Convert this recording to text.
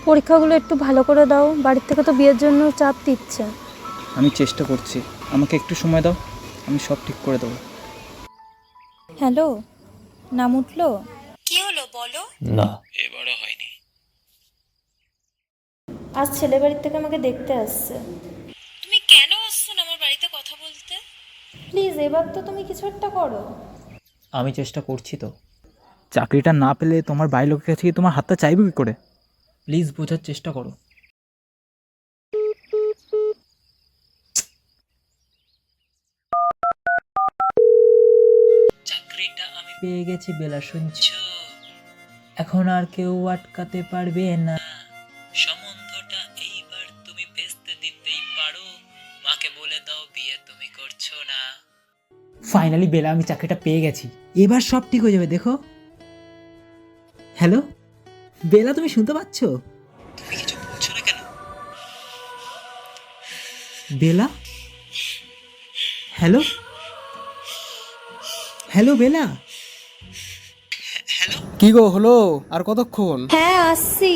পরীক্ষাগুলো একটু ভালো করে দাও, বাড়ির থেকে তো বিয়ের জন্য চাপ দিচ্ছে। আমি চেষ্টা করছি, আমাকে একটু সময় দাও, আমি সব ঠিক করে দেবো। হ্যালো, নাম উঠলো? কি হলো বলো? না, এবারও হয়নি। আজ ছেলে বাড়ির থেকে আমাকে দেখতে আসছে। তুমি কেন আসছো না আমার বাড়িতে কথা বলতে? প্লিজ এবার তো তুমি কিছু একটা করো। আমি চেষ্টা করছি তো। চাকরিটা না পেলে তোমার বাড়ির লোকের কাছে কি তোমার হাতটা চাইবে কি করে? প্লিজ বোঝার চেষ্টা করো। চাকরিটা আমি পেয়ে গেছি বেলা, শুনছো? এখন আর কেউ আটকাতে পারবে না। সম্বন্ধটা এইবার তুমি ভেস্তে দিতেই পারো। মাকে বলে দাও বিয়ে তুমি করছো না। ফাইনালি বেলা, আমি চাকরিটা পেয়ে গেছি। এবার সব ঠিক হয়ে যাবে, দেখো। হ্যালো বেলা, তুমি শুনতে পাচ্ছ? তুমি কিছু বলছো না কেন? বেলা, হ্যালো হ্যালো বেলা। কি গো হলো আর কতক্ষণ? হ্যাঁ আসছি।